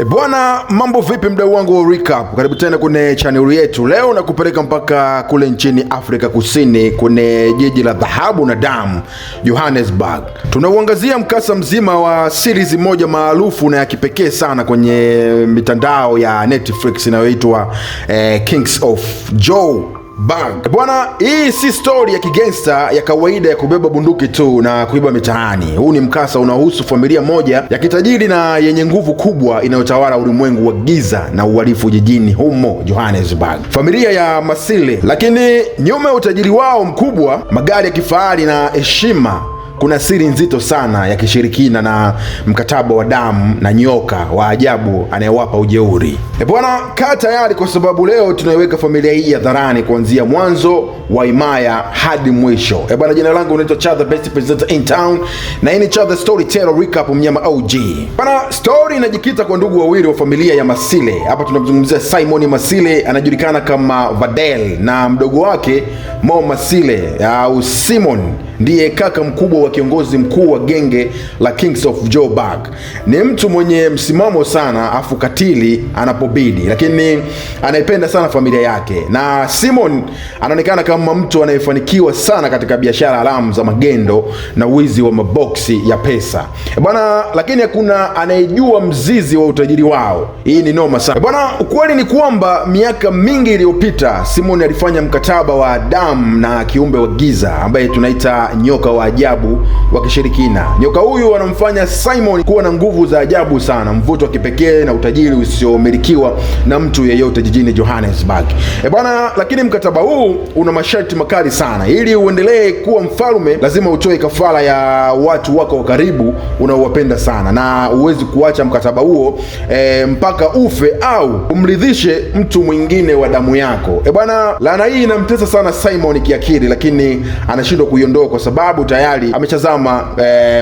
Bwana, mambo vipi mdau wangu wa recap? Karibu tena kwenye channel yetu. Leo nakupeleka mpaka kule nchini Afrika Kusini, kwenye jiji la dhahabu na damu, Johannesburg. Tunauangazia mkasa mzima wa series moja maarufu na ya kipekee sana kwenye mitandao ya Netflix inayoitwa Kings of Joburg. Bwana, hii si story ya kigangster ya kawaida ya kubeba bunduki tu na kuiba mitaani. Huu ni mkasa unaohusu familia moja ya kitajiri na yenye nguvu kubwa inayotawala ulimwengu wa giza na uhalifu jijini humo Johannesburg. Familia ya Masile. Lakini nyuma ya utajiri wao mkubwa, magari ya kifahari na heshima, kuna siri nzito sana ya kishirikina na mkataba wa damu na nyoka wa ajabu anayewapa ujeuri. Bwana, kaa tayari kwa sababu leo tunaiweka familia hii hadharani kuanzia mwanzo wa himaya hadi mwisho. Bwana, jina langu naitwa Chad, the best presenter in town, na hii ni Chad the Storyteller Recap, mnyama OG. Bwana, story inajikita kwa ndugu wawili wa familia ya Masile. Hapa tunamzungumzia Simon Masile, anajulikana kama Vadel, na mdogo wake Mo Masile au Simon ndiye kaka mkubwa wa kiongozi mkuu wa genge la Kings of Joburg. Ni mtu mwenye msimamo sana, afu katili anapobidi, lakini anaipenda sana familia yake. Na Simon anaonekana kama mtu anayefanikiwa sana katika biashara haramu za magendo na wizi wa maboksi ya pesa. Bwana, lakini hakuna anayejua mzizi wa utajiri wao. Hii ni noma sana. Bwana, ukweli ni kwamba miaka mingi iliyopita Simon alifanya mkataba wa damu na kiumbe wa giza ambaye tunaita nyoka wa ajabu wa kishirikina. Nyoka huyu anamfanya Simon kuwa na nguvu za ajabu sana, mvuto wa kipekee na utajiri usiomilikiwa na mtu yeyote jijini Johannesburg. Bwana, lakini mkataba huu una masharti makali sana. Ili uendelee kuwa mfalme, lazima utoe kafara ya watu wako wa karibu unaowapenda sana, na uwezi kuacha mkataba huo mpaka ufe au umridhishe mtu mwingine wa damu yako. Bwana, laana hii inamtesa sana Simon kiakili, lakini anashindwa kuiondoa kwa sababu tayari amechazama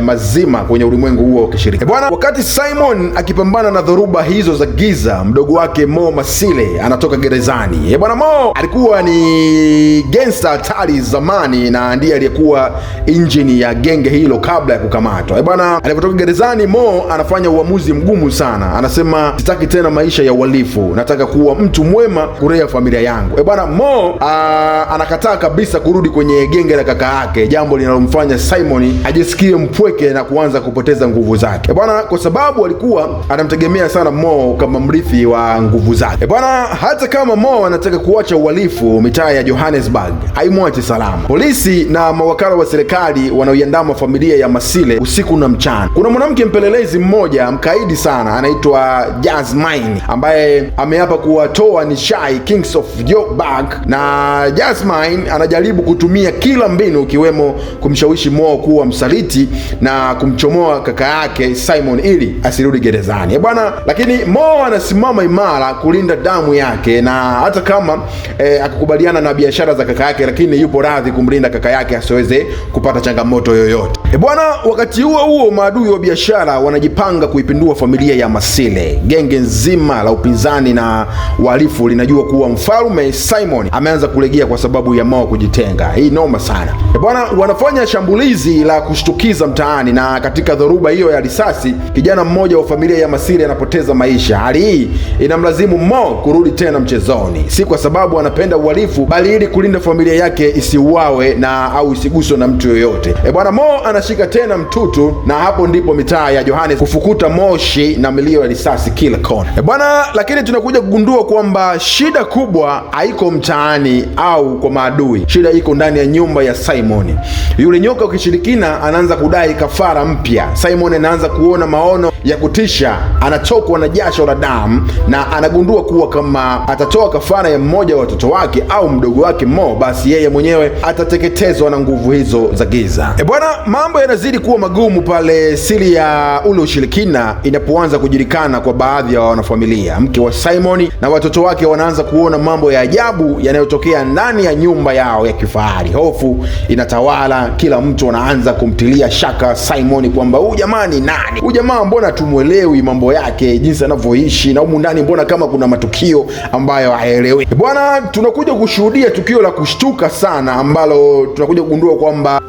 mazima kwenye ulimwengu huo wa kishiriki. Bwana, wakati Simon akipambana na dhoruba hizo za giza, mdogo wake Mo Masile anatoka gerezani. Bwana, Mo alikuwa ni gangster hatari zamani na ndiye aliyekuwa injini ya genge hilo kabla ya kukamatwa. Bwana, alipotoka gerezani, Mo anafanya uamuzi mgumu sana. Anasema, sitaki tena maisha ya uhalifu, nataka kuwa mtu mwema kulea familia yangu. Bwana, Mo anakataa kabisa kurudi kwenye genge la kaka yake, jambo linalomfanya Simon ajisikie mpweke na kuanza kupoteza nguvu zake. Bwana, kwa sababu alikuwa anamtegemea sana Mo kama mrithi wa nguvu zake. Bwana, hata kama Mo anataka kuacha uhalifu, mitaa ya Johannesburg haimwachi salama. Polisi na mawakala wa serikali wanaoiandama familia ya Masile usiku na mchana. Kuna mwanamke mpelelezi mmoja mkaidi sana anaitwa Jasmine, ambaye ameapa kuwatoa nishai Kings of Joburg, na Jasmine anajaribu kutumia kila mbinu ikiwemo kumshawishi Mo kuwa msaliti na kumchomoa kaka yake Simon ili asirudi gerezani. Bwana, lakini Mo anasimama imara kulinda damu yake, na hata kama akakubaliana na biashara za kaka yake, lakini yupo radhi kumlinda kaka yake asiweze kupata changamoto yoyote. Bwana, wakati huo huo maadui wa biashara wanajipanga kuipindua familia ya Masile. Genge nzima la upinzani na wahalifu linajua kuwa mfalme Simon ameanza kulegea kwa sababu ya Mo kujitenga. Hii noma sana. Bwana, wanafanya shambulizi la kushtukiza mtaani, na katika dhoruba hiyo ya risasi kijana mmoja wa familia ya Masile anapoteza maisha. Hali hii inamlazimu Mo kurudi tena mchezoni, si kwa sababu anapenda uhalifu, bali ili kulinda familia yake isiuawe na au isiguswe na mtu yoyote. Bwana, Mo anashika tena mtutu, na hapo ndipo mitaa ya Johannesburg kufukuta moshi na milio ya risasi kila kona. Bwana, lakini tunakuja kugundua kwamba shida kubwa haiko mtaani au kwa maadui. Shida iko ndani ya nyumba ya Simon. Yule nyoka wa kishirikina anaanza kudai kafara mpya. Simon anaanza kuona maono ya kutisha, anatokwa na jasho la damu, na anagundua kuwa kama atatoa kafara ya mmoja wa watoto wake au mdogo wake Mo, basi yeye mwenyewe atateketezwa na nguvu hizo za giza. Bwana, mambo yanazidi kuwa magumu pale siri ya ule ushirikina inapoanza kujulikana kwa baadhi ya wanafamilia. Mke wa Simon na watoto wake wanaanza kuona mambo ya ajabu yanayotokea ndani ya nyumba yao ya kifahari. Hofu inatawala, kila mtu anaanza kumtilia shaka Simon kwamba huyu jamaa ni nani? Huyu jamaa mbona tumuelewi mambo yake, jinsi anavyoishi, na humu ndani mbona kama kuna matukio ambayo haelewi. Bwana, tunakuja kushuhudia tukio la kushtuka sana ambalo tunakuja kugundua kwamba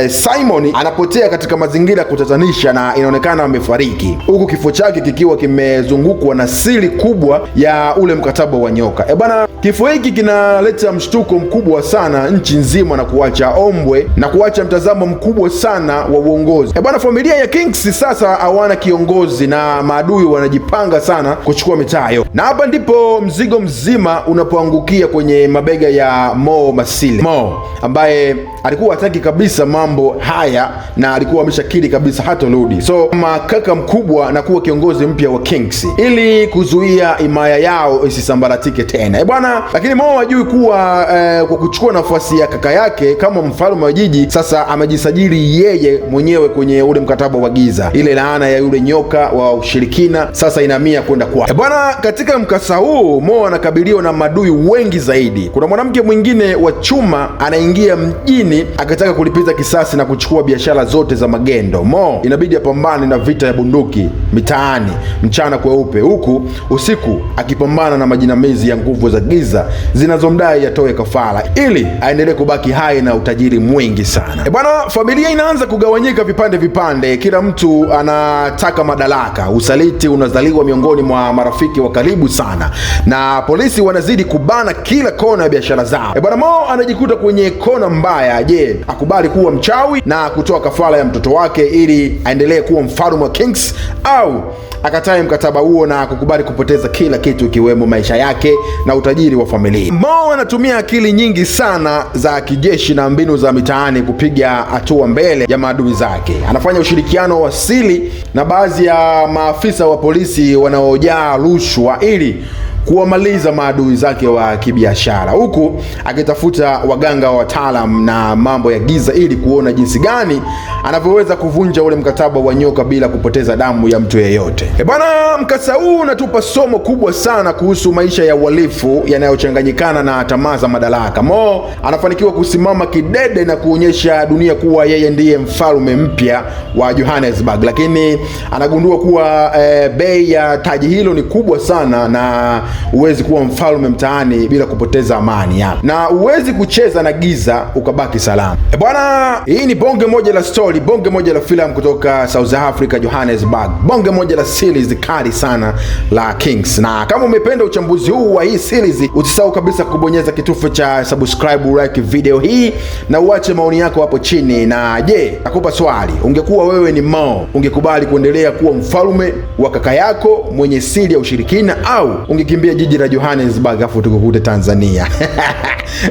Simon anapotea katika mazingira ya kutatanisha na inaonekana amefariki. amefariki, huku kifo chake kikiwa kimezungukwa na siri kubwa ya ule mkataba wa nyoka. Bwana, kifo hiki kinaleta mshtuko mkubwa sana nchi nzima na kuacha ombwe na kuacha mtazamo mkubwa sana wa uongozi. Bwana, familia ya Kings sasa hawana kiongozi na maadui wanajipanga sana kuchukua mitaa yote, na hapa ndipo mzigo mzima unapoangukia kwenye mabega ya Mo Masile. Mo ambaye alikuwa hataki kabisa mambo haya na alikuwa ameshakiri kabisa hatorudi, so kaka mkubwa na kuwa kiongozi mpya wa Kings ili kuzuia himaya yao isisambaratike tena. Bwana, lakini Mo hajui kuwa kwa kuchukua nafasi ya kaka yake kama mfalme wa jiji, sasa amejisajili yeye mwenyewe kwenye ule mkataba wa giza. Ile laana ya yule nyoka wa ushirikina sasa inahamia kwenda kwake. Bwana, katika mkasa huu Mo anakabiliwa na madui wengi zaidi. Kuna mwanamke mwingine wa chuma anaingia mjini akataka kulipiza kisasi na kuchukua biashara zote za magendo. Mo inabidi apambane na vita ya bunduki mitaani mchana kweupe, huku usiku akipambana na majinamizi ya nguvu za giza zinazomdai atoe kafara ili aendelee kubaki hai na utajiri mwingi sana. Bwana, familia inaanza kugawanyika vipande vipande, kila mtu anataka madaraka. Usaliti unazaliwa miongoni mwa marafiki wa karibu sana, na polisi wanazidi kubana kila kona ya biashara zao. Bwana, Mo anajikuta kwenye kona mbaya. Je, akubali kuwa mchawi na kutoa kafara ya mtoto wake ili aendelee kuwa mfalme wa Kings, au akatae mkataba huo na kukubali kupoteza kila kitu ikiwemo maisha yake na utajiri wa familia? Mo anatumia akili nyingi sana za kijeshi na mbinu za mitaani kupiga hatua mbele ya maadui zake. Anafanya ushirikiano wa siri na baadhi ya maafisa wa polisi wanaojaa rushwa ili kuwamaliza maadui zake wa kibiashara, huku akitafuta waganga wa wataalam na mambo ya giza ili kuona jinsi gani anavyoweza kuvunja ule mkataba wa nyoka bila kupoteza damu ya mtu yeyote. Bwana, mkasa huu unatupa somo kubwa sana kuhusu maisha ya uhalifu yanayochanganyikana na tamaa za madaraka. Mo anafanikiwa kusimama kidede na kuonyesha dunia kuwa yeye ndiye mfalme mpya wa Johannesburg, lakini anagundua kuwa bei ya taji hilo ni kubwa sana na uwezi kuwa mfalme mtaani bila kupoteza amani yako, na uwezi kucheza na giza ukabaki salama. Bwana, hii ni bonge moja la story, bonge moja la filamu kutoka South Africa, Johannesburg, bonge moja la series kali sana la Kings. Na kama umependa uchambuzi huu wa hii series, usisahau kabisa kubonyeza kitufe cha subscribe, like video hii na uache maoni yako hapo chini. Na je, nakupa swali, ungekuwa wewe ni Mo, ungekubali kuendelea kuwa mfalme wa kaka yako mwenye siri ya ushirikina, au ungekimbia jiji la Johannesburg afu tukukute Tanzania?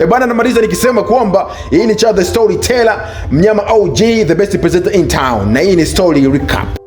Bwana, namaliza nikisema kwamba hii ni Cha the Storyteller, mnyama OG, the best presenter in town, na hii ni story recap.